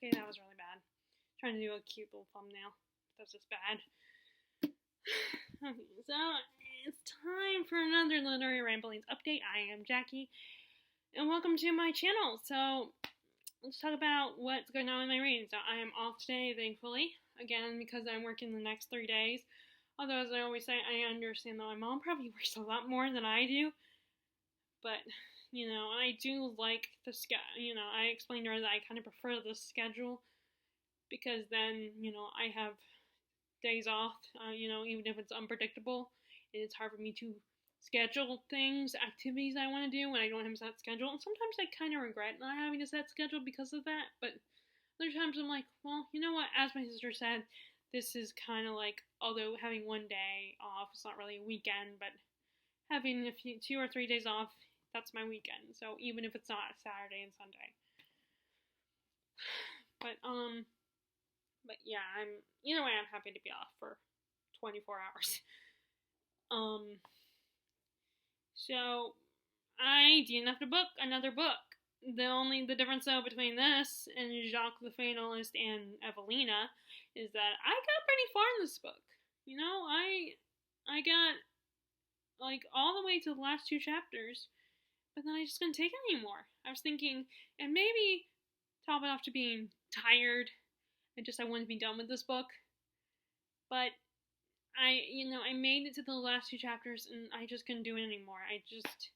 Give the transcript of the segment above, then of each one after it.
Okay, that was really bad. Trying to do a cute little thumbnail. That's just bad. Okay, so it's time for another Literary Ramblings update. I am Jackie, and welcome to my channel. So, let's talk about what's going on in my reading. So, I am off today, thankfully, again, because I'm working the next 3 days. Although, as I always say, I understand that my mom probably works a lot more than I do. But, I do like the schedule. I explained to her that I kind of prefer the schedule because then, I have days off, even if it's unpredictable, and it's hard for me to schedule activities I want to do when I don't have a set schedule. And sometimes I kind of regret not having a set schedule because of that, but other times I'm like, well, you know what, as my sister said, this is kind of like, although having one day off, it's not really a weekend, but having 2 or 3 days off, that's my weekend. So even if it's not Saturday and Sunday. But yeah, either way, I'm happy to be off for 24 hours. So I didn't have to book another book. The difference though between this and Jacques the Fatalist and Evelina is that I got pretty far in this book. I got like all the way to the last 2 chapters, but then I just couldn't take it anymore. I was thinking, and maybe top it off to being tired, and just I wanted to be done with this book. But I made it to the last 2 chapters, and I just couldn't do it anymore. I just,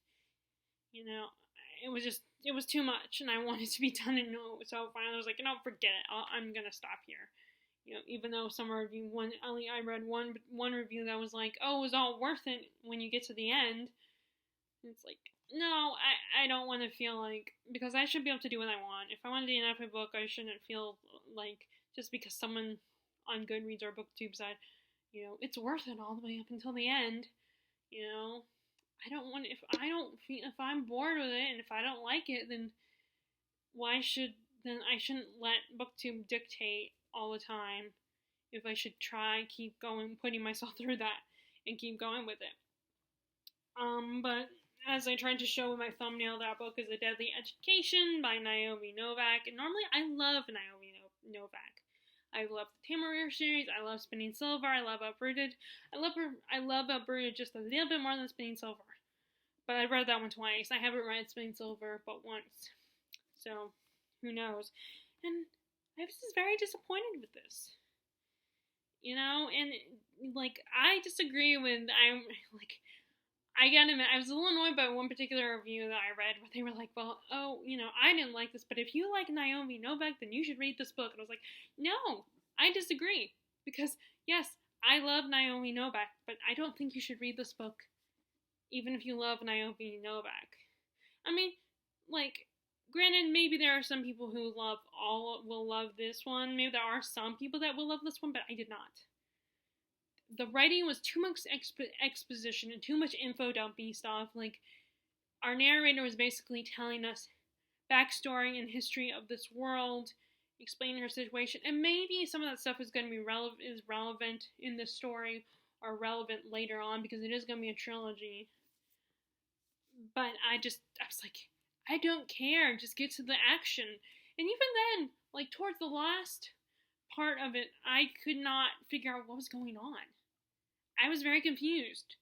it was too much, and I wanted to be done. And so finally I was like, forget it. I'm gonna stop here. Even though some review I read one review that was like, oh, it was all worth it when you get to the end. And it's like, no, I don't want to feel like, because I should be able to do what I want. If I want to DNF a book, I shouldn't feel like just because someone on Goodreads or BookTube said, it's worth it all the way up until the end. I don't want, if I'm bored with it and if I don't like it, then I shouldn't let BookTube dictate all the time. If I should keep going, putting myself through that and keep going with it. But as I tried to show in my thumbnail, that book is A Deadly Education by Naomi Novik. And normally I love Naomi Novik. I love the Tamarier series. I love Spinning Silver. I love Uprooted. I love Uprooted just a little bit more than Spinning Silver. But I read that one twice. I haven't read Spinning Silver but once. So, who knows? And I was just very disappointed with this. And I disagree with, I gotta admit, I was a little annoyed by one particular review that I read where they were like, well, I didn't like this, but if you like Naomi Novik, then you should read this book. And I was like, no, I disagree. Because, yes, I love Naomi Novik, but I don't think you should read this book, even if you love Naomi Novik. I mean, granted, maybe there are some people who will love this one. Maybe there are some people that will love this one, but I did not. The writing was too much exposition and too much info dumping stuff. Our narrator was basically telling us backstory and history of this world, explaining her situation, and maybe some of that stuff is going to be relevant in this story or relevant later on because it is going to be a trilogy. But I was like, I don't care. Just get to the action. And even then, towards the last part of it, I could not figure out what was going on. I was very confused.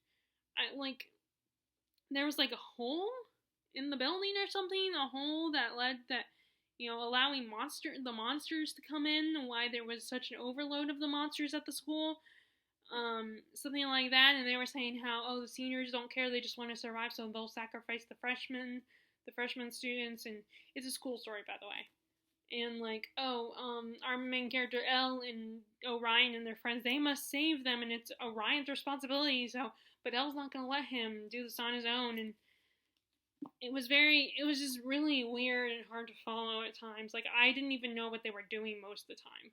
There was a hole in the building or something, a hole that led allowing the monsters to come in, and why there was such an overload of the monsters at the school. Something like that, and they were saying how, the seniors don't care, they just want to survive, so they'll sacrifice the freshman students, and it's a school story, by the way. And our main character Elle and Orion and their friends, they must save them, and it's Orion's responsibility. But Elle's not gonna let him do this on his own, and it was just really weird and hard to follow at times. I didn't even know what they were doing most of the time.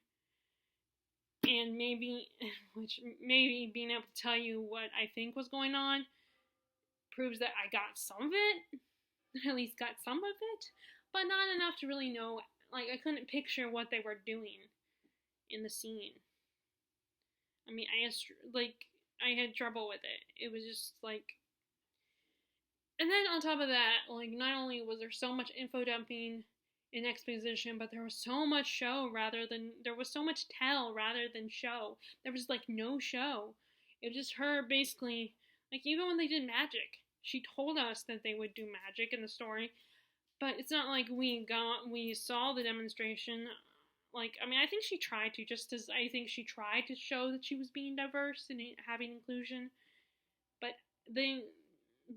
And maybe being able to tell you what I think was going on proves that I got some of it, at least got some of it, but not enough to really know. I couldn't picture what they were doing in the scene. I mean, I had trouble with it. It was just and then on top of that, not only was there so much info dumping in exposition, but there was so much show there was so much tell rather than show. There was like no show. It was just her basically, like even when they did magic, she told us that they would do magic in the story, but it's not like we saw the demonstration. Like, I mean, I think she tried to, just as I think she tried to show that she was being diverse and having inclusion, but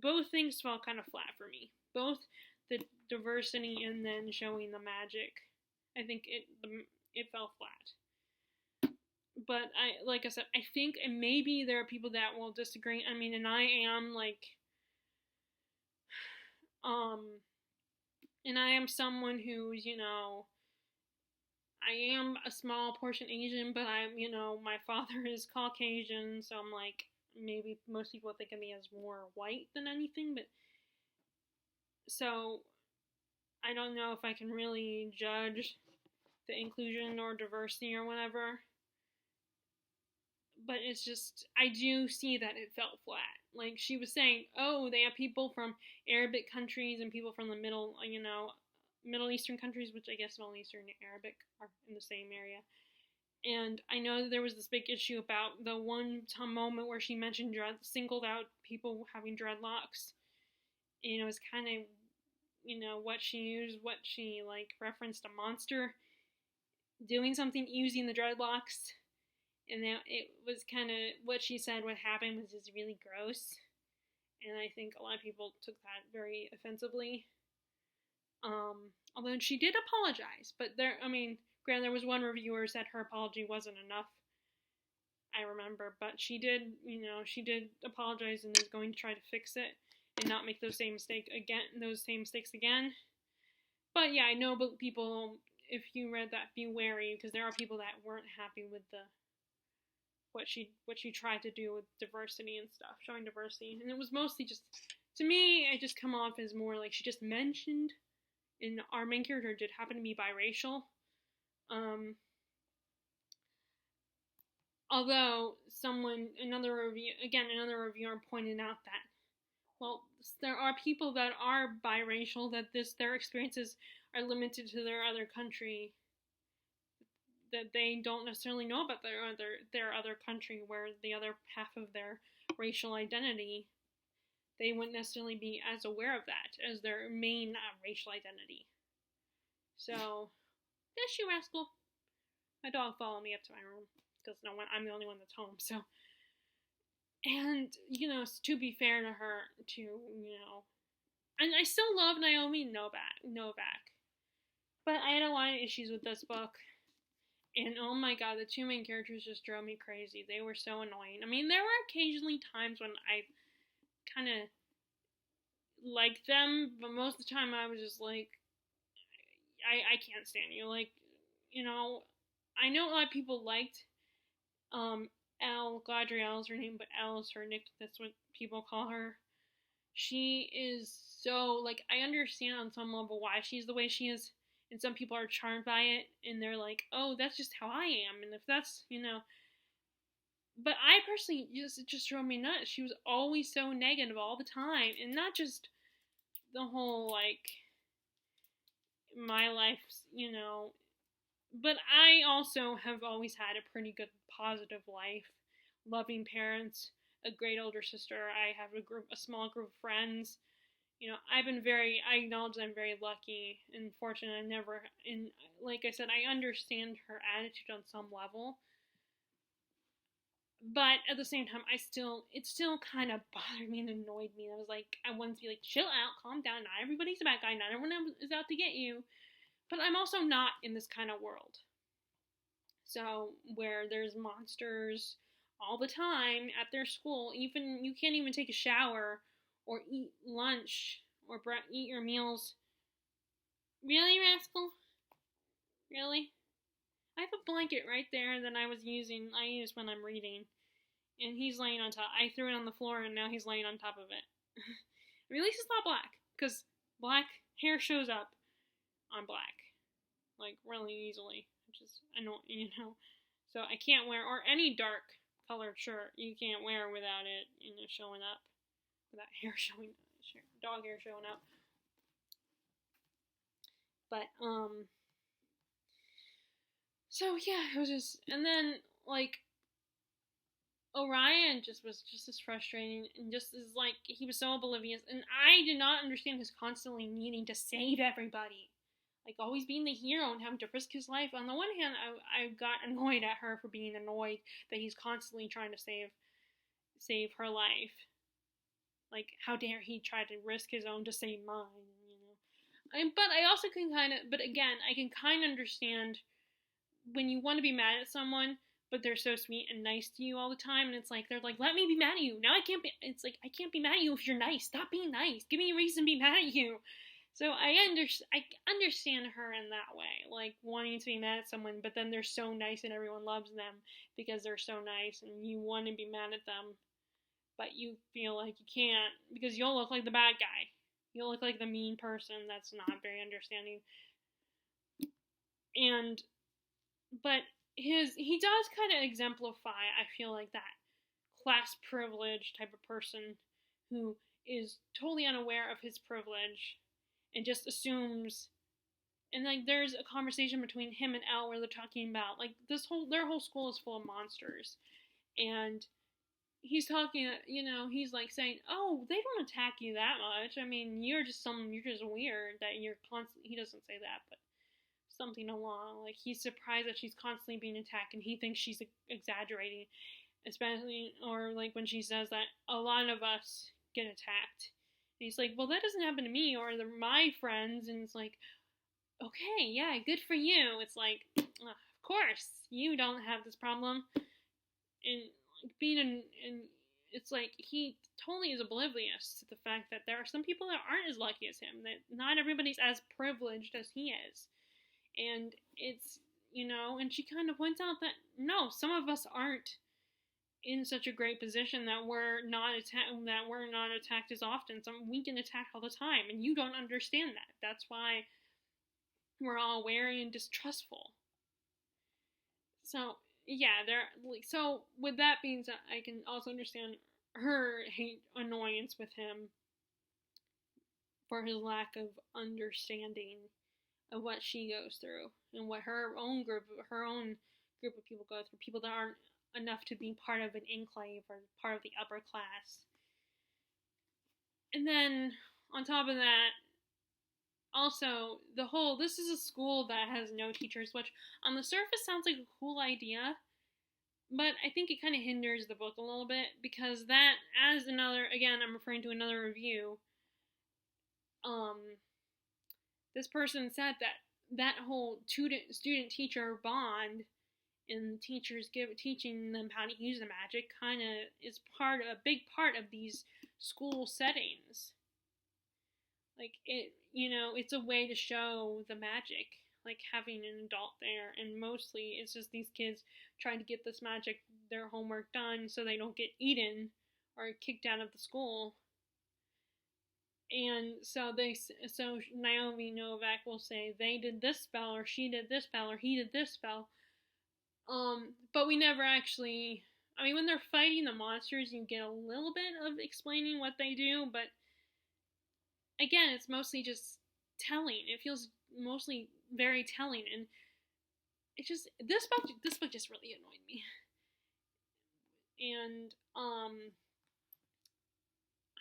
both things fell kind of flat for me. Both the diversity and then showing the magic. I think it fell flat. But like I said, I think, and maybe there are people that will disagree. I mean, and I am like, and I am someone who's, I am a small portion Asian, but my father is Caucasian, so I'm like, maybe most people think of me as more white than anything, but so I don't know if I can really judge the inclusion or diversity or whatever, but it's just, I do see that it fell flat. Like she was saying, oh, they have people from Arabic countries and people from the Middle Eastern countries, which I guess Middle Eastern and Arabic are in the same area. And I know that there was this big issue about the one moment where she mentioned singled out people having dreadlocks. And it was kind of, what she used, what she, like, referenced a monster doing something using the dreadlocks. And then it was kind of, what she said what happened was just really gross. And I think a lot of people took that very offensively. Although she did apologize, but granted, there was one reviewer who said her apology wasn't enough. I remember, but she did apologize and is going to try to fix it and not make those same mistakes again. But yeah, I know, but people, if you read that, be wary, because there are people that weren't happy with what she tried to do with diversity and stuff, showing diversity, and it was mostly just, to me, it just come off as more like she just mentioned. And our main character did happen to be biracial. Although another reviewer pointed out that, well, there are people that are biracial, that their experiences are limited to their other country, that they don't necessarily know about their other country, where the other half of their racial identity, they wouldn't necessarily be as aware of that as their main racial identity. So, yes, you rascal. My dog followed me up to my room, because I'm the only one that's home, so. And, to be fair to her, and I still love Naomi Novak. But I had a lot of issues with this book. And oh my god, the two main characters just drove me crazy. They were so annoying. I mean, there were occasionally times when I kind of liked them, but most of the time I was just like, I can't stand you. Like, I know a lot of people liked Elle, Galadriel is her name, but Elle is her nick, that's what people call her. She is so, like, I understand on some level why she's the way she is, and some people are charmed by it, and they're like, oh, that's just how I am, and if that's, but I personally, it just drove me nuts. She was always so negative all the time, and not just the whole, like, my life, but I also have always had a pretty good, positive life, loving parents, a great older sister. I have a small group of friends. I acknowledge I'm very lucky and fortunate. And like I said, I understand her attitude on some level. But at the same time, it still kind of bothered me and annoyed me. I was like, I wanted to be like, chill out, calm down. Not everybody's a bad guy. Not everyone is out to get you. But I'm also not in this kind of world. So, where there's monsters all the time at their school, even you can't even take a shower or eat lunch or eat your meals. Really, rascal? Really? I have a blanket right there that I use when I'm reading. And he's laying on top. I threw it on the floor and now he's laying on top of it. At least it's not black, because black hair shows up on black, like, really easily, which is annoying, So I can't wear, or any dark colored shirt, you can't wear without it, showing up, without dog hair showing up. But so yeah, it was just, and then like Orion just was just as frustrating and just as like he was so oblivious, and I did not understand his constantly needing to save everybody, like always being the hero and having to risk his life. On the one hand, I got annoyed at her for being annoyed that he's constantly trying to save her life. Like, how dare he try to risk his own to save mine, you know? But I also can kind of, but again, I can kind of understand when you want to be mad at someone, but they're so sweet and nice to you all the time, and it's like they're like, let me be mad at you. Now I can't be. It's like I can't be mad at you if you're nice. Stop being nice. Give me a reason to be mad at you. So I understand her in that way, like wanting to be mad at someone, but then they're so nice and everyone loves them because they're so nice, and you want to be mad at them, but you feel like you can't because you'll look like the bad guy. You'll look like the mean person that's not very understanding. And but he does kind of exemplify, I feel like, that class privilege type of person who is totally unaware of his privilege and just assumes. And like there's a conversation between him and Elle where they're talking about like their whole school is full of monsters, and he's talking, he's like saying, "Oh, they don't attack you that much. I mean, you're just weird that you're constantly." He doesn't say that, but something along like he's surprised that she's constantly being attacked, and he thinks she's exaggerating, especially or like when she says that a lot of us get attacked. And he's like, "Well, that doesn't happen to me or my friends," and it's like, okay, yeah, good for you. It's like, of course, you don't have this problem. And being in it's like he totally is oblivious to the fact that there are some people that aren't as lucky as him, that not everybody's as privileged as he is. And it's, and she kind of points out that no, some of us aren't in such a great position that we're not attacked as often. We get attacked all the time, and you don't understand that. That's why we're all wary and distrustful. So yeah, so with that being said, I can also understand her annoyance with him for his lack of understanding of what she goes through and what her own group of people go through, people that aren't enough to be part of an enclave or part of the upper class. And then on top of that, also this is a school that has no teachers, which on the surface sounds like a cool idea, but I think it kind of hinders the book a little bit, because that, as again, I'm referring to another review, this person said that whole student-teacher bond and teachers teaching them how to use the magic kind of is a big part of these school settings. Like it's a way to show the magic, like having an adult there, and mostly it's just these kids trying to get this magic, their homework done, so they don't get eaten or kicked out of the school. And so Naomi Novak will say they did this spell, or she did this spell, or he did this spell. But we never actually. I mean, when they're fighting the monsters, you get a little bit of explaining what they do, but again, it's mostly just telling. It feels mostly very telling, and it just this book just really annoyed me. And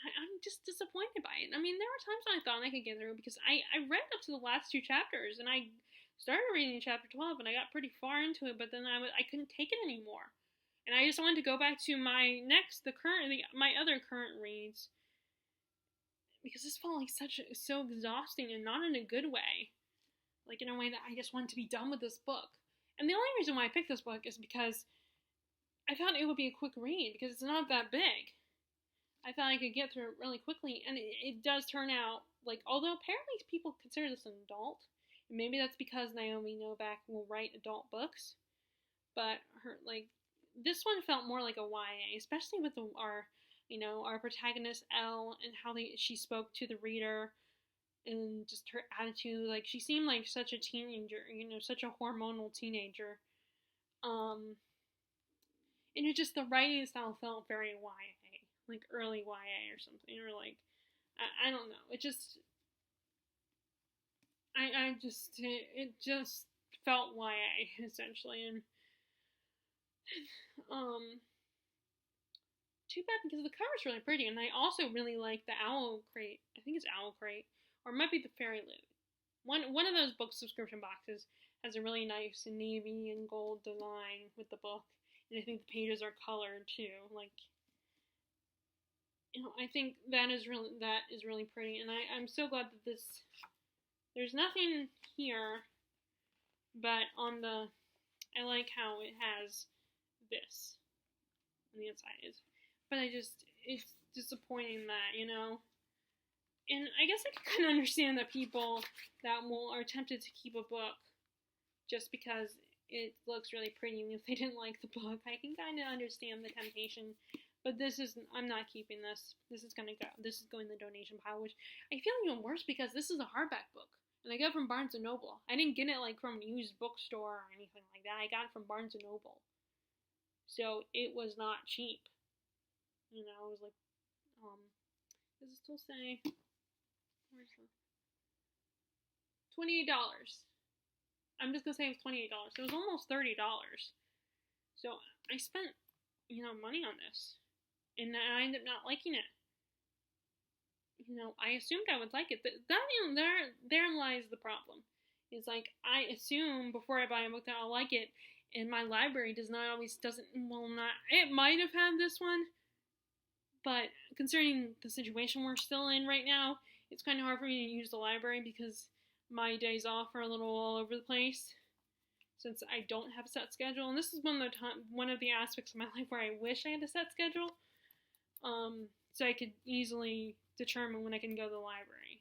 I'm just disappointed by it. I mean, there were times when I thought I could get through, because I read up to the last 2 chapters, and I started reading chapter 12, and I got pretty far into it, but then I couldn't take it anymore, and I just wanted to go back to my other current reads, because this felt like so exhausting, and not in a good way, like in a way that I just wanted to be done with this book. And the only reason why I picked this book is because I thought it would be a quick read, because it's not that big. I thought I could get through it really quickly, and it does turn out, like, although apparently people consider this an adult, and maybe that's because Naomi Novak will write adult books, but this one felt more like a YA, especially with our protagonist, Elle, and how she spoke to the reader, and just her attitude. Like, she seemed like such a teenager, such a hormonal teenager. And it just, the writing style felt very YA. Like early YA or something, or like, I don't know. It just, I just, it just felt YA, essentially, and, um, too bad because the cover's really pretty, and I also really like the Owl Crate. I think it's Owl Crate, or it might be the Fairy Loot. One of those book subscription boxes has a really nice navy and gold line with the book, and I think the pages are colored too. Like, I think that is really pretty, and I'm so glad that this. There's nothing here, but on the, I like how it has this on the inside. But it's disappointing that, and I guess I can kind of understand that people that are tempted to keep a book just because it looks really pretty, even if they didn't like the book. I can kind of understand the temptation, but I'm not keeping this. This is going in the donation pile, which I feel even worse because this is a hardback book, and I got it from Barnes & Noble. I didn't get it like from a used bookstore or anything like that. I got it from Barnes & Noble. So it was not cheap. It was like, does it still say? Where's the $28. I'm just gonna say it was $28. It was almost $30. So I spent, money on this, and I ended up not liking it. I assumed I would like it. There lies the problem. It's like I assume before I buy a book that I'll like it, and my library doesn't. It might have had this one. But concerning the situation we're still in right now, it's kind of hard for me to use the library because my days off are a little all over the place since I don't have a set schedule. And this is one of the aspects of my life where I wish I had a set schedule, so I could easily determine when I can go to the library.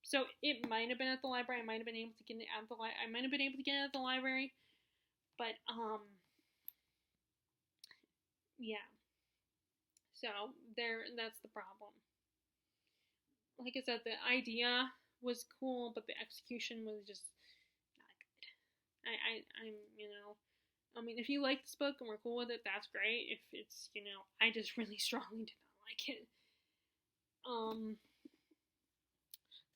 So it might have been at the library. I might have been able to get it at the library, but yeah. So that's the problem. Like I said, the idea was cool, but the execution was just not good. I mean, if you like this book and we're cool with it, that's great. If it's, I just really strongly did not like it.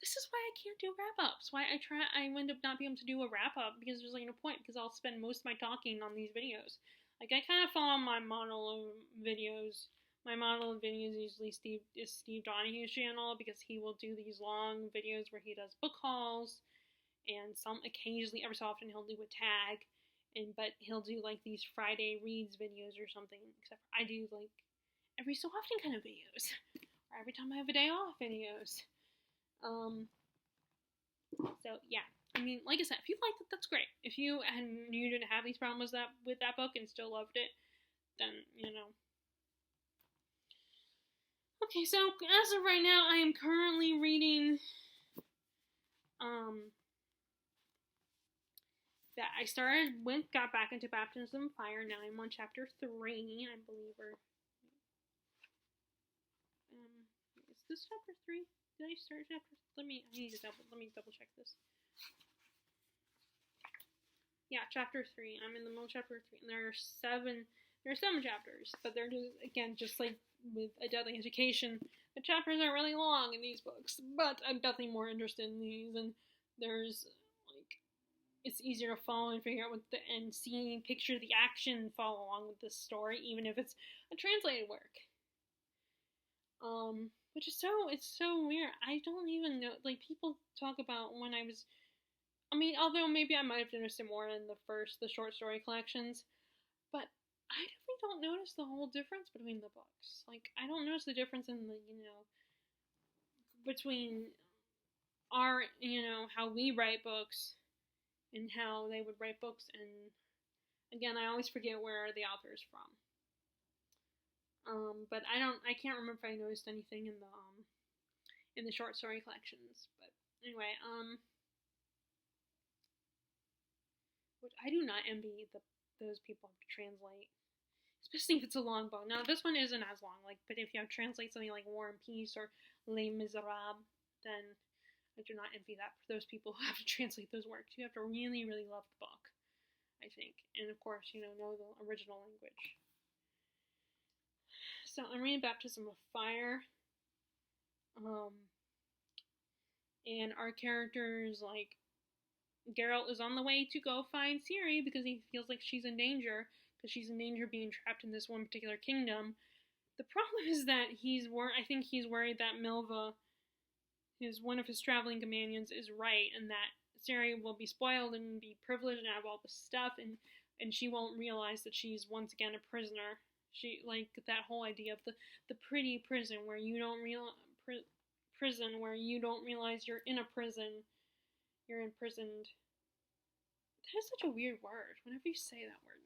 This is why I can't do wrap-ups. Why I end up not being able to do a wrap-up because there's no point, because I'll spend most of my talking on these videos. Like, I kind of follow my model of videos. My model of videos usually is Steve Donahue's channel, because he will do these long videos where he does book hauls, and occasionally, every so often, he'll do a tag, but he'll do, these Friday reads videos or something, except I do, every so often kind of videos, or every time I have a day off videos. So, yeah. I mean, like I said, if you liked it, that's great. If you didn't have these problems with that book and still loved it, then, Okay, so, as of right now, I am currently reading, that I got back into Baptism of Fire. Now I'm on chapter 3, I believe, is this chapter 3? Did I start chapter? Let me double check this. Yeah, chapter 3. I'm in the middle of chapter 3, and there are 7 chapters, but they're just like with A Deadly Education, the chapters aren't really long in these books, but I'm definitely more interested in these, and there's, it's easier to follow and figure out and picture the action and follow along with this story, even if it's a translated work. Which is it's so weird. I don't even know, people talk about when although maybe I might have noticed it more in the short story collections, but I definitely don't notice the whole difference between the books. I don't notice the difference in the, between our, how we write books and how they would write books, and again, I always forget where the author is from. But I can't remember if I noticed anything in the short story collections, but anyway, which I do not envy those people who have to translate, especially if it's a long book. Now, this one isn't as long, but if you have to translate something like War and Peace or Les Miserables, then I do not envy that for those people who have to translate those works. You have to really, really love the book, I think, and of course, know the original language. So I'm reading Baptism of Fire. And our characters, like, Geralt is on the way to go find Ciri because he feels like she's in danger, because she's in danger of being trapped in this one particular kingdom. The problem is that I think he's worried that Milva, one of his traveling companions, is right, and that Ciri will be spoiled and be privileged and have all this stuff, and she won't realize that she's once again a prisoner. She, like, that whole idea of the pretty prison where you don't realize you're in a prison. You're imprisoned. That is such a weird word. Whenever you say that word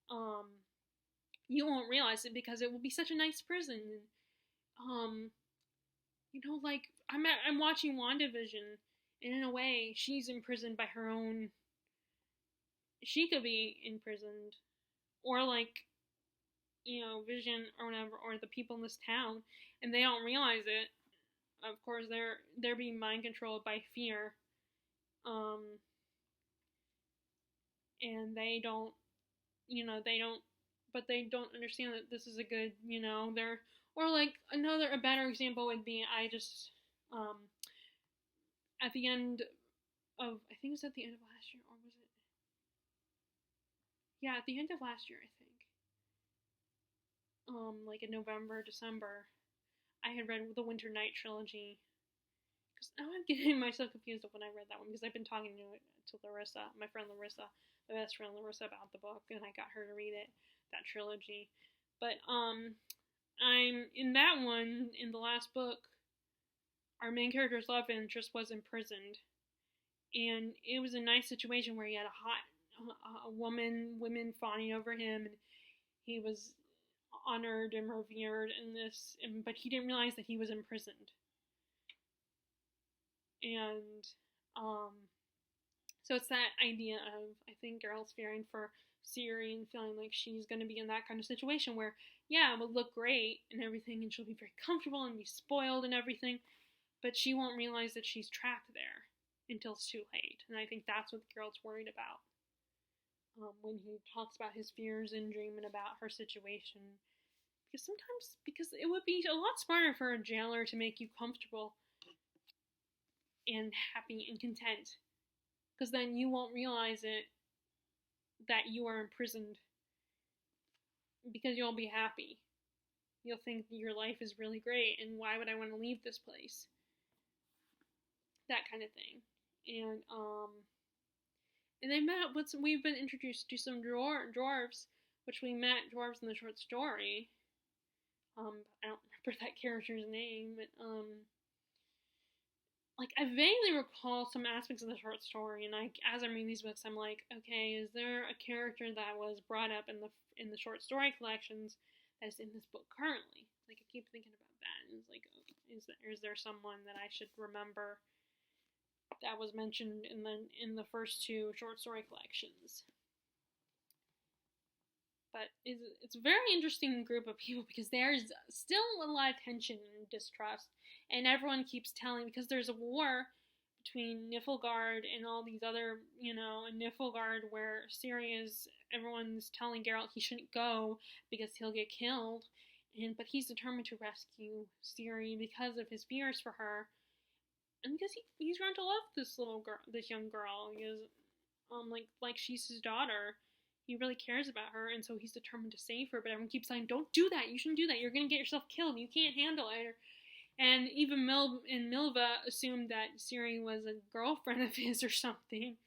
now, you won't realize it because it will be such a nice prison. Like, I'm watching WandaVision, and in a way, she's imprisoned by her own. She could be imprisoned, or like, Vision or whatever, or the people in this town, and they don't realize it. Of course, they're being mind controlled by fear, and they don't, but they don't understand that this is a good, they're, or like a better example would be, at the end of, I think it was at the end of last year, or was it? Yeah, at the end of last year, I think. Like in November, December, I had read the Winter Night trilogy. Because now I'm getting myself confused of when I read that one, because I've been talking to Larissa, my friend Larissa, my best friend Larissa, about the book, and I got her to read it, that trilogy. But I'm in that one, in the last book, our main character's love interest was imprisoned, and it was a nice situation where he had women fawning over him, and he was honored and revered in this, but he didn't realize that he was imprisoned. And so it's that idea of, I think, Geralt's fearing for Ciri and feeling like she's going to be in that kind of situation where, yeah, it will look great and everything, and she'll be very comfortable and be spoiled and everything, but she won't realize that she's trapped there until it's too late. And I think that's what Geralt's worried about when he talks about his fears and dreaming about her situation. Because it would be a lot smarter for a jailer to make you comfortable and happy and content, because then you won't realize it, that you are imprisoned, because you'll be happy. You'll think your life is really great, and why would I want to leave this place? That kind of thing. And they met. We've been introduced to some dwarves, which we met dwarves in the short story. I don't remember that character's name, but like, I vaguely recall some aspects of the short story, and as I'm reading these books, I'm like, okay, is there a character that was brought up in the short story collections that's in this book currently? Like, I keep thinking about that, and it's like, is there someone that I should remember that was mentioned in the first two short story collections? But it's a very interesting group of people, because there's still a lot of tension and distrust, and everyone keeps telling, because there's a war between Niflgaard and all these other, Niflgaard, where everyone's telling Geralt he shouldn't go because he'll get killed, but he's determined to rescue Ciri because of his fears for her, and because he's grown to love this young girl, because like she's his daughter. He really cares about her, and so he's determined to save her, but everyone keeps saying, don't do that, you shouldn't do that, you're going to get yourself killed, you can't handle it. And even Milva assumed that Ciri was a girlfriend of his or something.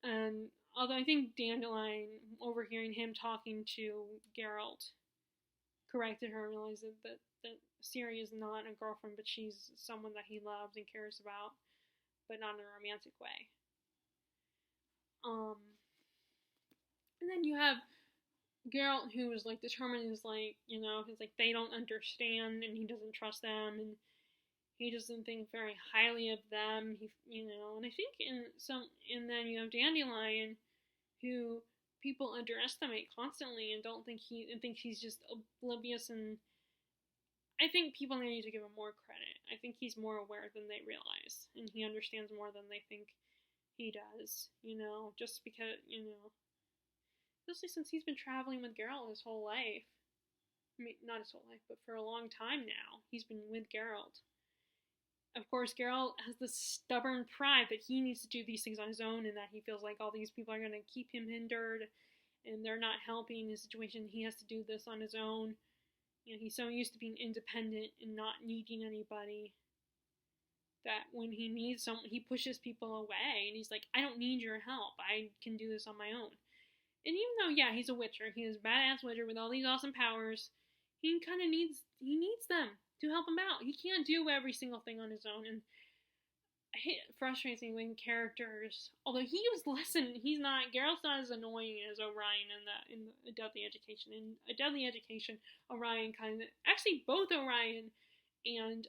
And although I think Dandelion, overhearing him talking to Geralt, corrected her and realized that Ciri is not a girlfriend, but she's someone that he loves and cares about, but not in a romantic way. And then you have Geralt, who is, like, determined, is like, he's like, they don't understand, and he doesn't trust them, and he doesn't think very highly of them. And I think and then you have Dandelion, who people underestimate constantly and think he's just oblivious, and I think people need to give him more credit. I think he's more aware than they realize, and he understands more than they think he does, just because, especially since he's been traveling with Geralt his whole life. I mean, not his whole life, but for a long time now. He's been with Geralt. of course, Geralt has this stubborn pride that he needs to do these things on his own, and that he feels like all these people are going to keep him hindered, and they're not helping his situation. He has to do this on his own. He's so used to being independent and not needing anybody that when he needs someone, he pushes people away, and he's like, I don't need your help. I can do this on my own. And even though, yeah, he's a witcher, he is a badass witcher with all these awesome powers, he kind of needs them to help him out. He can't do every single thing on his own, and it frustrates me when characters, although he's not, Geralt's not as annoying as Orion in A Deadly Education. In A Deadly Education, Orion actually both Orion and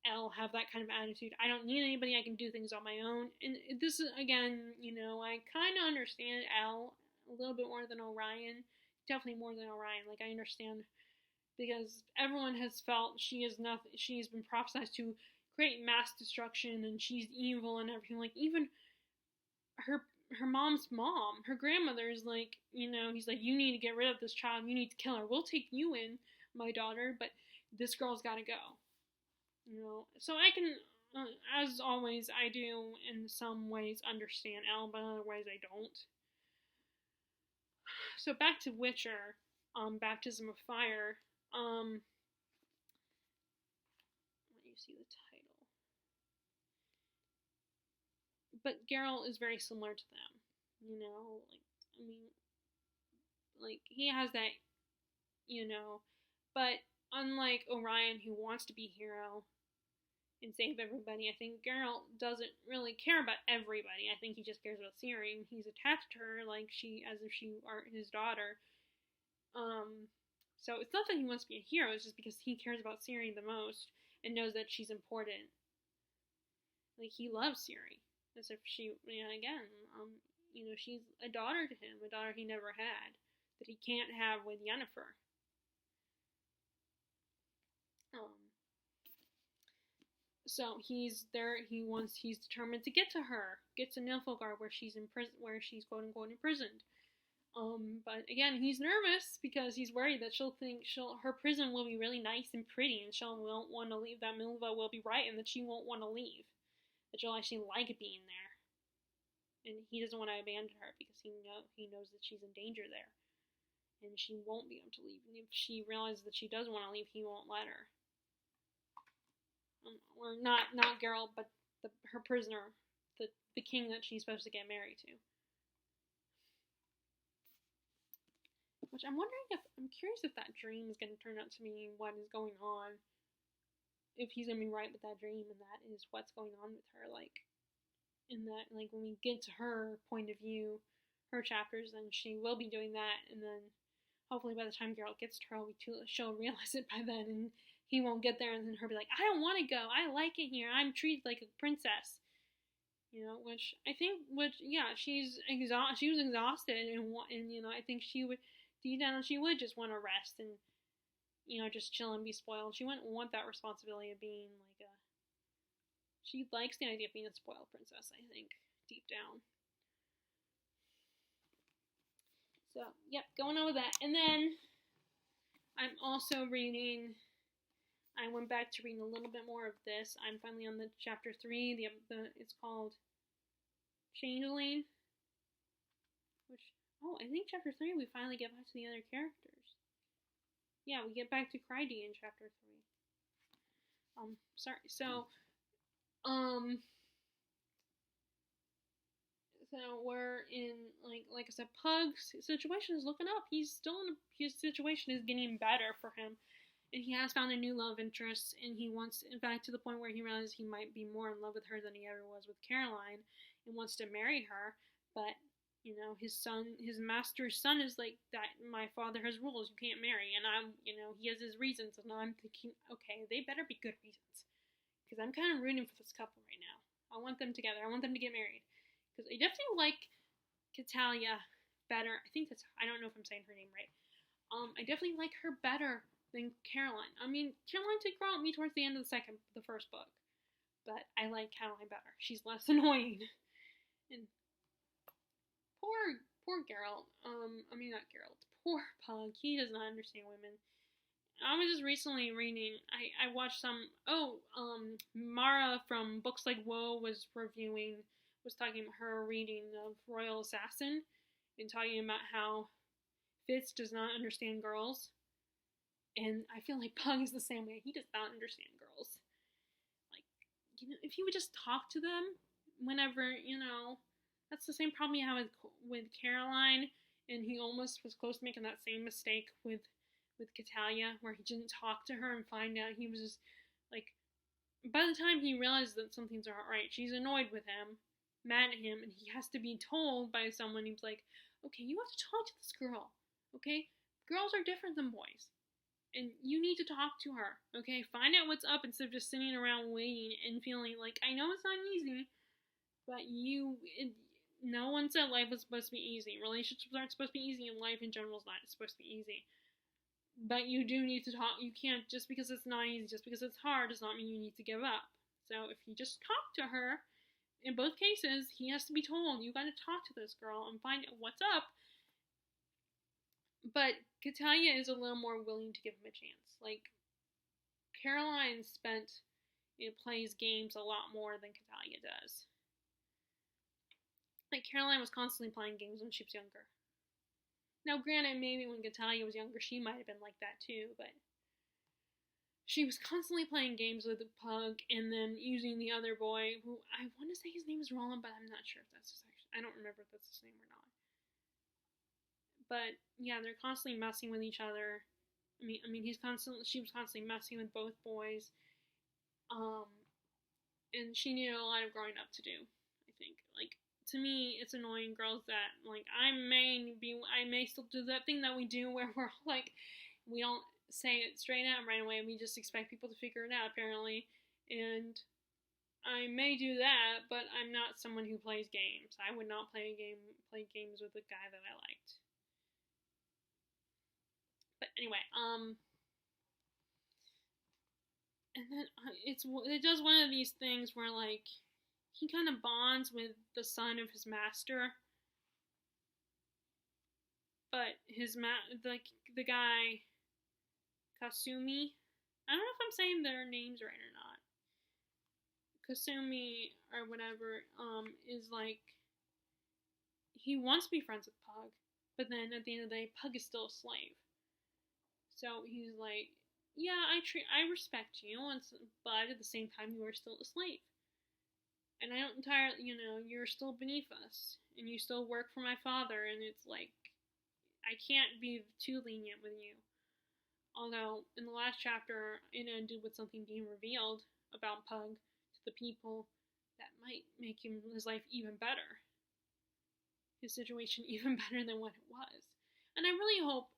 Elle have that kind of attitude. I don't need anybody, I can do things on my own. And this is, again, I kind of understand Elle a little bit more than Orion. Definitely more than Orion. Like, I understand, because everyone has felt she's been prophesied to create mass destruction, and she's evil and everything. Like, even her mom's mom, her grandmother is like, he's like, you need to get rid of this child, you need to kill her. We'll take you in, my daughter, but this girl's gotta go. So I can, as always, I do in some ways understand Elle, but in other ways I don't. So back to Witcher, Baptism of Fire. Let you see the title. But Geralt is very similar to them. He has that, but unlike Orion, who wants to be hero and save everybody, I think Geralt doesn't really care about everybody. I think he just cares about Ciri. He's attached to her as if she were his daughter. So it's not that he wants to be a hero, it's just because he cares about Ciri the most and knows that she's important. Like, he loves Ciri as if she, she's a daughter to him, a daughter he never had, that he can't have with Yennefer. So he's determined to get to her, get to Nilfgaard, where she's in prison, where she's quote unquote imprisoned. But again, he's nervous because he's worried that her prison will be really nice and pretty, and won't want to leave, that Milva will be right, and that she won't want to leave, that she'll actually like being there. And he doesn't want to abandon her because he knows that she's in danger there, and she won't be able to leave. And if she realizes that she does want to leave, he won't let her. Or not Geralt, but her prisoner, the king that she's supposed to get married to. Which I'm curious if that dream is going to turn out to be what is going on. If he's going to be right with that dream, and that is what's going on with her, in that, when we get to her point of view, her chapters, then she will be doing that, and then hopefully by the time Geralt gets to her, she'll realize it by then, and he won't get there, and then her be like, I don't want to go, I like it here, I'm treated like a princess. Which she was exhausted, and I think she would, deep down, she would just want to rest, and, just chill and be spoiled. She wouldn't want that responsibility of being, she likes the idea of being a spoiled princess, I think, deep down. So, yep, going on with that. And then, I'm also reading, I went back to reading a little bit more of this. I'm finally on the chapter 3, it's called Changeling, I think chapter 3 we finally get back to the other characters. Yeah, we get back to Cryde in chapter 3. So we're in, like I said, Pug's situation is looking up. His situation is getting better for him. And he has found a new love interest, and he wants, in fact, to the point where he realizes he might be more in love with her than he ever was with Caroline, and wants to marry her, but, his master's son is like, that my father has rules, you can't marry, and he has his reasons, and I'm thinking, okay, they better be good reasons, because I'm kind of rooting for this couple right now. I want them together, I want them to get married, because I definitely like Catalia better, I don't know if I'm saying her name right, I definitely like her better than Caroline. I mean, Caroline did grow on me towards the end of the first book, but I like Caroline better. She's less annoying. And poor Geralt. Not Geralt. Poor Pug. He does not understand women. I was just recently reading. I watched some. Laura from Books Like Woe was talking about her reading of Royal Assassin and talking about how Fitz does not understand girls. And I feel like Pug is the same way. He does not understand girls. Like, if he would just talk to them whenever, that's the same problem you have with Caroline, and he almost was close to making that same mistake with Catalia, where he didn't talk to her and find out he was just, like, by the time he realizes that something's not right, she's annoyed with him, mad at him, and he has to be told by someone who's like, okay, you have to talk to this girl, okay? Girls are different than boys. And you need to talk to her, okay? Find out what's up instead of just sitting around waiting and feeling like, I know it's not easy, but no one said life was supposed to be easy. Relationships aren't supposed to be easy, and life in general is not supposed to be easy. But you do need to talk. You can't, just because it's not easy, just because it's hard, does not mean you need to give up. So if you just talk to her, in both cases, he has to be told, you gotta talk to this girl and find out what's up. But Catalia is a little more willing to give him a chance. Like, Caroline plays games a lot more than Catalia does. Like, Caroline was constantly playing games when she was younger. Now, granted, maybe when Catalia was younger, she might have been like that too, but she was constantly playing games with the Pug and then using the other boy, who I want to say his name is Roland, but I'm not sure if that's his actual. I don't remember if that's his name or not. But yeah, they're constantly messing with each other. She was constantly messing with both boys. And she needed a lot of growing up to do, I think. Like, to me, it's annoying girls that, like, I may still do that thing that we do where we're like, we don't say it straight out right away. We just expect people to figure it out, apparently. And I may do that, but I'm not someone who plays games. I would not play games with a guy that I liked. But anyway, and then it does one of these things where, like, he kind of bonds with the son of his master, but the guy Kasumi, I don't know if I'm saying their names right or not. Kasumi or whatever, is like, he wants to be friends with Pug, but then at the end of the day, Pug is still a slave. So he's like, yeah, I respect you, but at the same time, you are still a slave. And I don't entirely, you're still beneath us, and you still work for my father, and it's like, I can't be too lenient with you. Although, in the last chapter, it ended with something being revealed about Pug to the people that might make his life even better. His situation even better than what it was. And I really hope,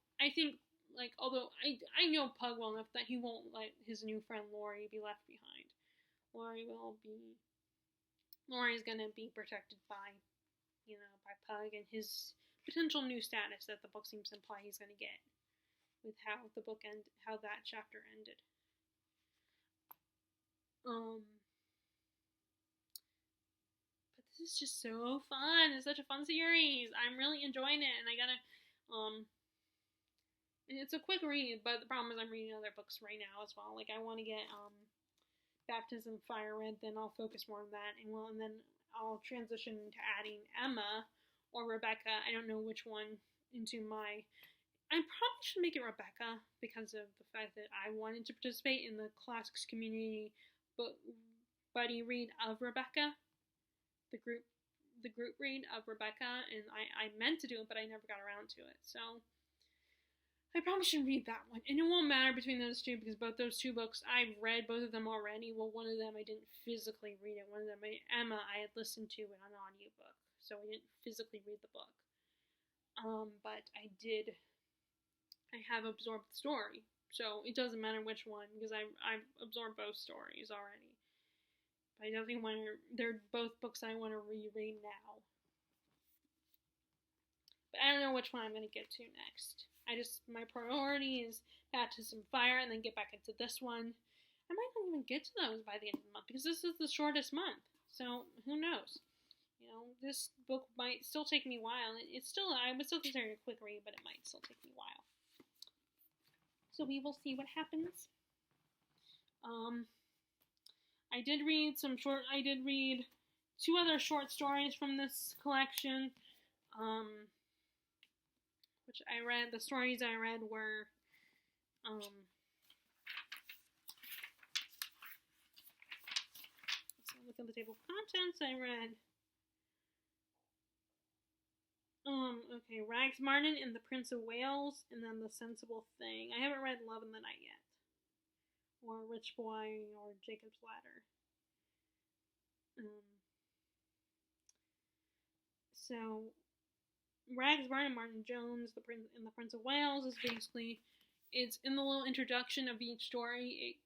like, although I know Pug well enough that he won't let his new friend Lori be left behind. Lori's gonna be protected by Pug and his potential new status that the book seems to imply he's gonna get with how that chapter ended. But this is just so fun. It's such a fun series. I'm really enjoying it, and I gotta, and it's a quick read, but the problem is I'm reading other books right now as well. Like, I want to get, Baptism of Fire read, then I'll focus more on that, and then I'll transition to adding Emma or Rebecca. I don't know which one I probably should make it Rebecca because of the fact that I wanted to participate in the Classics Community buddy read of Rebecca, the group read of Rebecca, and I meant to do it, but I never got around to it. So I probably should read that one. And it won't matter between those two because both those two books, I've read both of them already. Well, one of them I didn't physically read it. One of them, Emma, I had listened to in an audiobook. So I didn't physically read the book. But I have absorbed the story. So it doesn't matter which one because I've absorbed both stories already. But I definitely they're both books I want to reread now. But I don't know which one I'm going to get to next. My priority is Baptism of Fire and then get back into this one. I might not even get to those by the end of the month because this is the shortest month. So who knows? This book might still take me a while. I would still consider it a quick read, but it might still take me a while. So we will see what happens. I did read two other short stories from this collection, which I read. The stories I read were, so look at the table of contents. I read, okay, Rags Martin and the Prince of Wales, and then The Sensible Thing. I haven't read Love in the Night yet, or Rich Boy, or Jacob's Ladder. So Rags Martin, Martin Jones, the Prince of Wales is basically, it's in the little introduction of each story.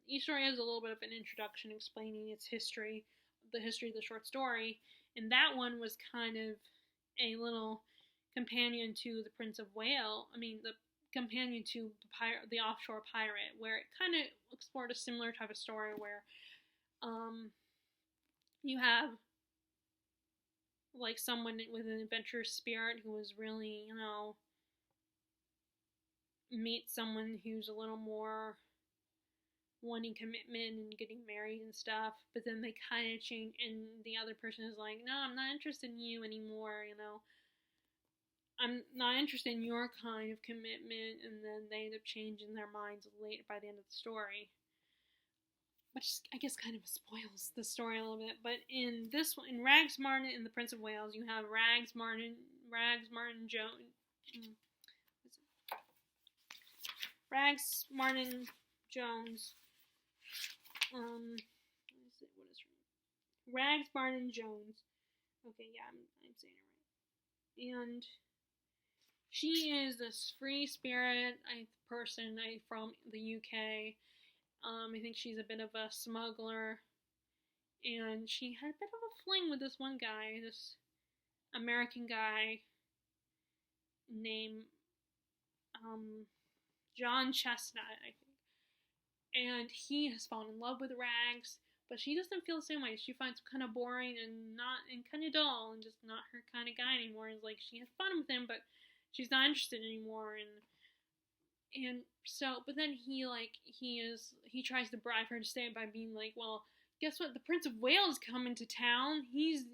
Each story has a little bit of an introduction explaining its history, the history of the short story, and that one was kind of a little companion to the Prince of Wales. I mean, the companion to the offshore pirate, where it kind of explored a similar type of story where you have like someone with an adventurous spirit who was really, meet someone who's a little more wanting commitment and getting married and stuff, but then they kind of change, and the other person is like, no, I'm not interested in you anymore, I'm not interested in your kind of commitment, and then they end up changing their minds late by the end of the story. Which I guess kind of spoils the story a little bit. But in this one, in Rags Martin and the Prince of Wales, you have Rags Martin Jones. Rags Martin Jones. What is her name? Rags Martin Jones. Okay, yeah, I'm saying it right. And she is this free spirit person from the UK. I think she's a bit of a smuggler, and she had a bit of a fling with this one guy, this American guy named John Chestnut, I think. And he has fallen in love with Rags, but she doesn't feel the same way. She finds him kind of boring and kind of dull, and just not her kind of guy anymore. It's like she has fun with him, but she's not interested anymore, and so, but then he tries to bribe her to stay by being like, well, guess what? The Prince of Wales coming to town. He's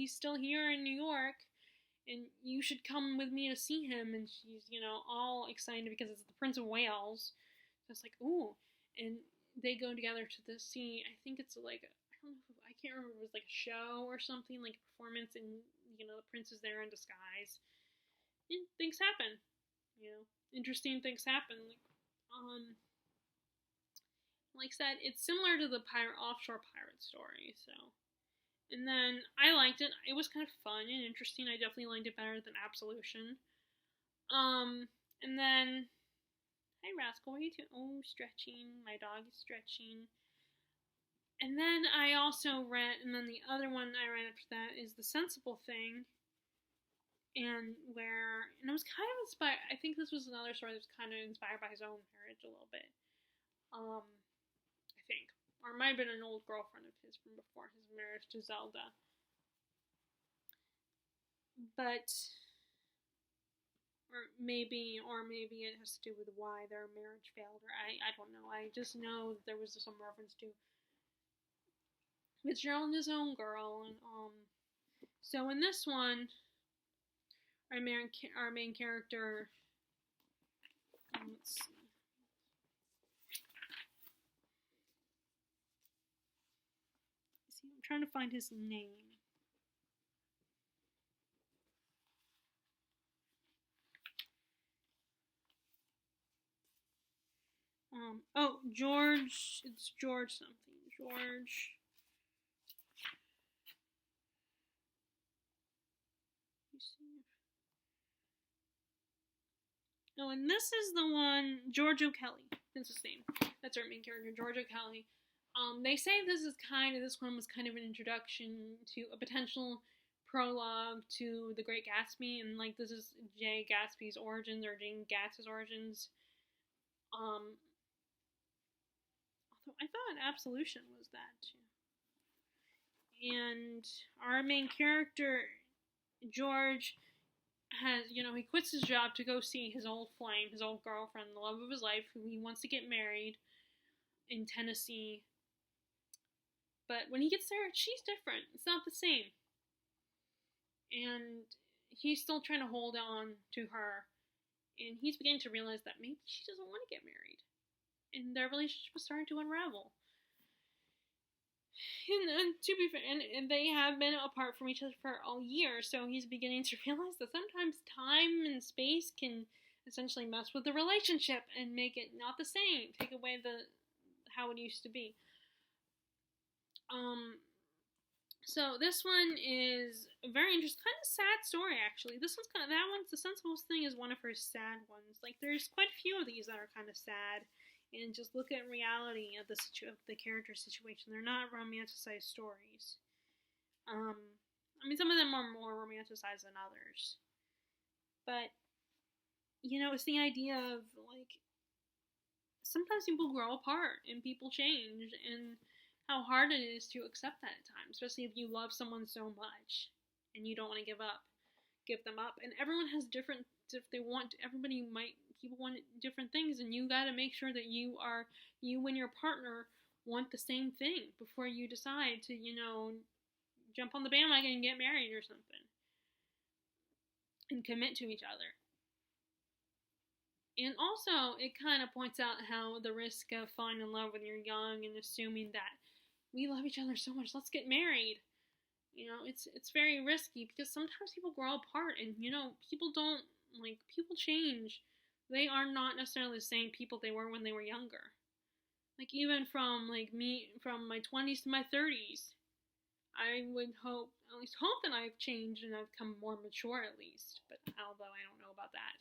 still here in New York, and you should come with me to see him. And she's, all excited because it's the Prince of Wales. So it's like, ooh. And they go together to the sea. I think it's like, I can't remember if it was like a show or something, like a performance, and, the prince is there in disguise. And things happen, interesting things happen. Like I said, it's similar to the offshore pirate story. So, and then I liked it. It was kind of fun and interesting. I definitely liked it better than Absolution. And then, hi Rascal, what are you doing? Oh, stretching. My dog is stretching. And then I also read, and then the other one I read after that is The Sensible Thing. And it was kind of inspired. I think this was another story that was kind of inspired by his own marriage a little bit. I think. Or it might have been an old girlfriend of his from before his marriage to Zelda. But, or maybe it has to do with why their marriage failed, or I don't know. I just know that there was some reference to Fitzgerald and his own girl, and, so in this one, our main character, let's see. I'm trying to find his name. George, it's George something. George. Oh, and this is the one, George O'Kelly. That's his name. That's our main character, George O'Kelly. They say this one was kind of an introduction to a potential prologue to The Great Gatsby, and like this is Jay Gatsby's origins, or Jane Gatsby's origins. Although I thought Absolution was that too. And our main character, George, has, he quits his job to go see his old flame, his old girlfriend, the love of his life, who he wants to get married in Tennessee. But when he gets there, she's different. It's not the same. And he's still trying to hold on to her. And he's beginning to realize that maybe she doesn't want to get married. And their relationship is starting to unravel. And to be fair, and they have been apart from each other for a year, so he's beginning to realize that sometimes time and space can essentially mess with the relationship and make it not the same, take away how it used to be. So this one is a very interesting, kind of sad story actually. The Sensible Thing is one of her sad ones. Like there's quite a few of these that are kind of sad. And just look at reality of the character situation. They're not romanticized stories. Some of them are more romanticized than others. But, it's the idea of, sometimes people grow apart and people change, and how hard it is to accept that at times, especially if you love someone so much and you don't want to give them up. And everyone has different, people want different things, and you got to make sure that you and your partner want the same thing before you decide to, jump on the bandwagon and get married or something. And commit to each other. And also, it kind of points out how the risk of falling in love when you're young and assuming that we love each other so much, let's get married. It's very risky because sometimes people grow apart and, people change. They are not necessarily the same people they were when they were younger. Even from my 20s to my 30s, I would hope that I've changed and I've become more mature at least. But although I don't know about that.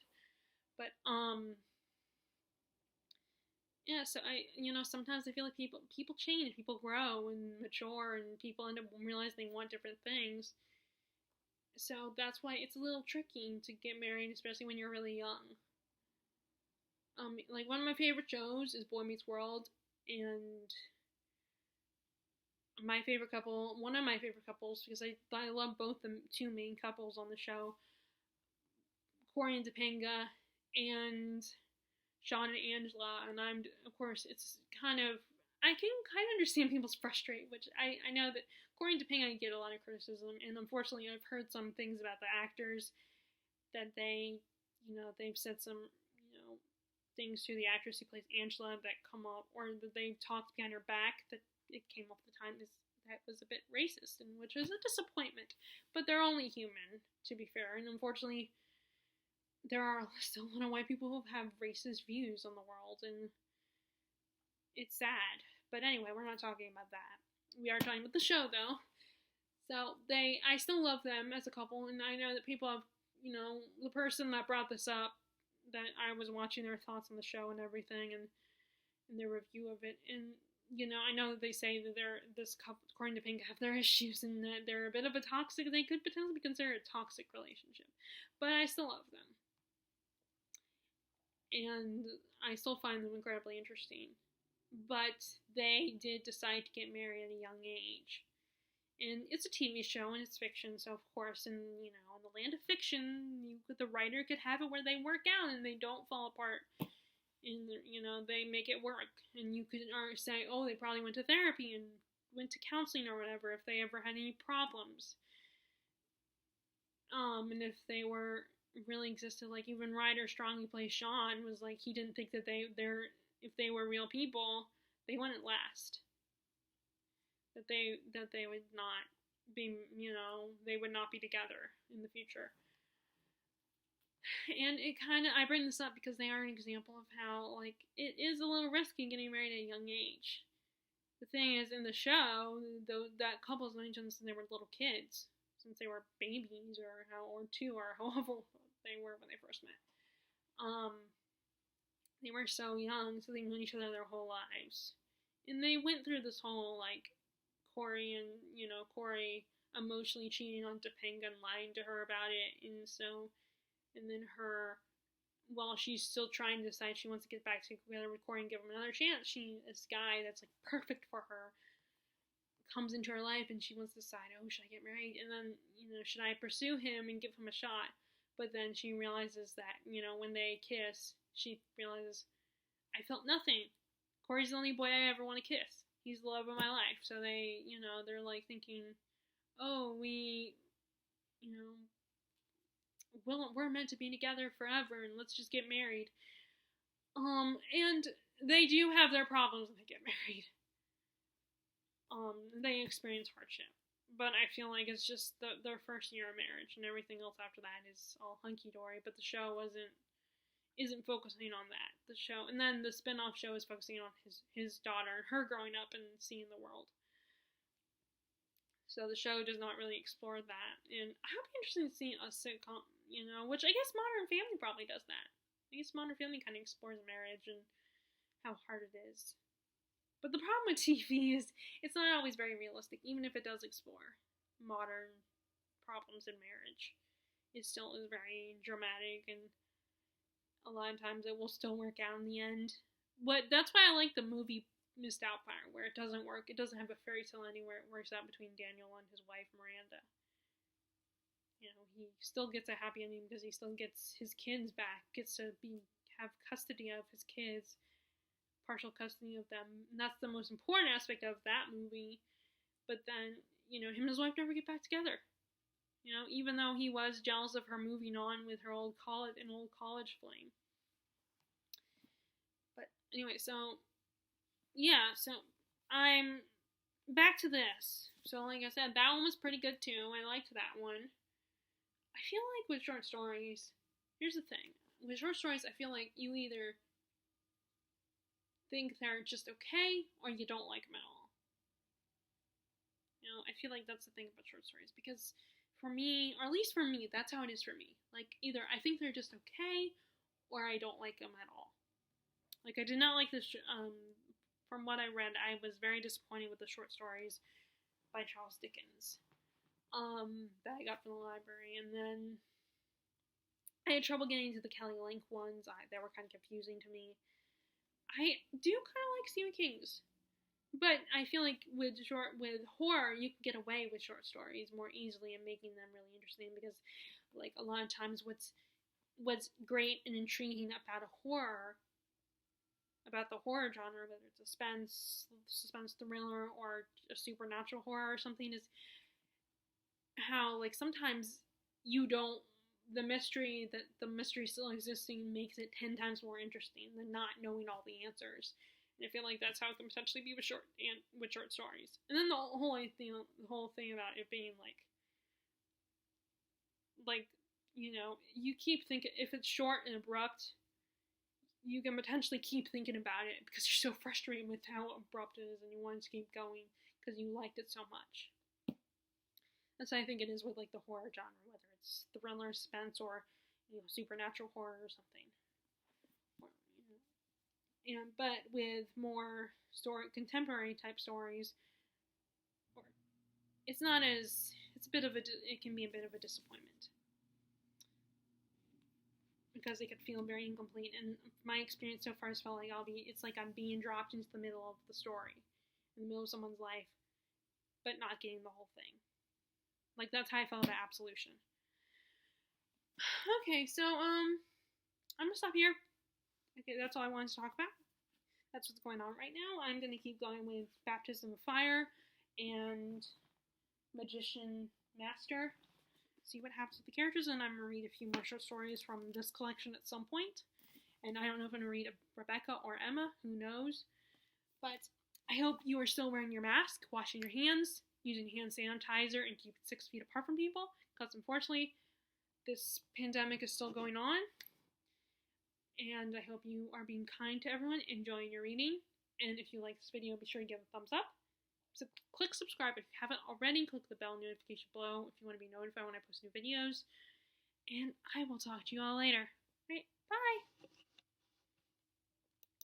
But yeah. So sometimes I feel like people change, people grow and mature, and people end up realizing they want different things. So that's why it's a little tricky to get married, especially when you're really young. One of my favorite shows is Boy Meets World, and one of my favorite couples, because I love both the two main couples on the show, Corey and Topanga, and Sean and Angela, and it's kind of, I can kind of understand people's frustration, which I know that Corey and Topanga get a lot of criticism, and unfortunately I've heard some things about the actors, that they've said some, things to the actress who plays Angela that come up, or that they've talked behind her back, that it came up at the time that was a bit racist, and which is a disappointment. But they're only human, to be fair, and unfortunately, there are still a lot of white people who have racist views on the world, and it's sad. But anyway, we're not talking about that. We are talking about the show, though. So I still love them as a couple, and I know that people have, the person that brought this up, that I was watching their thoughts on the show and everything, and their review of it, and I know that they say that this couple, according to Pink, have their issues, and that they're a bit of a toxic. They could potentially be considered a toxic relationship, but I still love them, and I still find them incredibly interesting. But they did decide to get married at a young age. And it's a TV show, and it's fiction, so of course, in the land of fiction, the writer could have it where they work out and they don't fall apart, and they make it work. And you could say, oh, they probably went to therapy and went to counseling or whatever if they ever had any problems. And if they were really existed, even Ryder Strong, who plays Sean, was he didn't think that if they were real people, they wouldn't last. That they would not be, they would not be together in the future. And I bring this up because they are an example of how, it is a little risky getting married at a young age. The thing is, in the show, that couple's known each other since they were little kids, since they were babies, or two, or however they were when they first met. They were so young, so they've known each other their whole lives. And they went through this whole, Corey emotionally cheating on Topanga and lying to her about it, and then her, while she's still trying to decide she wants to get back together with Corey and give him another chance, this guy that's perfect for her comes into her life, and she wants to decide, oh, should I get married? And then, should I pursue him and give him a shot? But then she realizes that, when they kiss, she realizes, I felt nothing. Corey's the only boy I ever want to kiss. he's the love of my life. So they, they're like thinking, oh, we're meant to be together forever, and let's just get married. And they do have their problems when they get married. They experience hardship. But I feel like it's just their first year of marriage, and everything else after that is all hunky-dory, but the show isn't focusing on that. The show, and then the spin-off show is focusing on his daughter and her growing up and seeing the world. So the show does not really explore that, and I would be interested in seeing a sitcom, which I guess Modern Family probably does that. I guess Modern Family kind of explores marriage and how hard it is. But the problem with TV is it's not always very realistic, even if it does explore modern problems in marriage. It still is very dramatic, and a lot of times it will still work out in the end. That's why I like the movie Miss Doubtfire, where it doesn't work. It doesn't have a fairy tale ending where it works out between Daniel and his wife Miranda. He still gets a happy ending because he still gets his kids back, gets to have custody of his kids. Partial custody of them, and that's the most important aspect of that movie. But then, him and his wife never get back together. Even though he was jealous of her moving on with her old college flame. But anyway, so I'm back to this. So like I said, that one was pretty good too. I liked that one. I feel like with short stories, here's the thing. With short stories, I feel like you either think they're just okay, or you don't like them at all. I feel like that's the thing about short stories, because for me, or at least for me, that's how it is for me. Like, either I think they're just okay, or I don't like them at all. Like, I did not like this, from what I read, I was very disappointed with the short stories by Charles Dickens, that I got from the library, and then I had trouble getting into the Kelly Link ones. They were kind of confusing to me. I do kind of like Stephen King's, but I feel like with horror, you can get away with short stories more easily and making them really interesting, because, like, a lot of times what's great and intriguing about the horror genre, whether it's a suspense thriller or a supernatural horror or something, is how, like, sometimes the mystery still existing makes it 10 times more interesting than not knowing all the answers. And I feel like that's how it can potentially be with short stories. And then the whole thing about it being you keep thinking, if it's short and abrupt, you can potentially keep thinking about it because you're so frustrated with how abrupt it is, and you want to keep going because you liked it so much. That's how I think it is with the horror genre, whether it's thriller, suspense, or supernatural horror or something. But with more contemporary type stories, it can be a bit of a disappointment, because it could feel very incomplete. And my experience so far has felt like it's like I'm being dropped into the middle of the story, in the middle of someone's life, but not getting the whole thing. Like, that's how I felt about Absolution. Okay, so, I'm gonna stop here. Okay, that's all I wanted to talk about. That's what's going on right now. I'm gonna keep going with Baptism of Fire and Magician Master. See what happens with the characters, and I'm gonna read a few more short stories from this collection at some point. And I don't know if I'm gonna read Rebecca or Emma, who knows. But I hope you are still wearing your mask, washing your hands, using hand sanitizer, and keep it 6 feet apart from people, because unfortunately this pandemic is still going on. And I hope you are being kind to everyone, enjoying your reading. And if you like this video, be sure to give it a thumbs up. So click subscribe if you haven't already. Click the bell notification below if you want to be notified when I post new videos. And I will talk to you all later. All right, bye!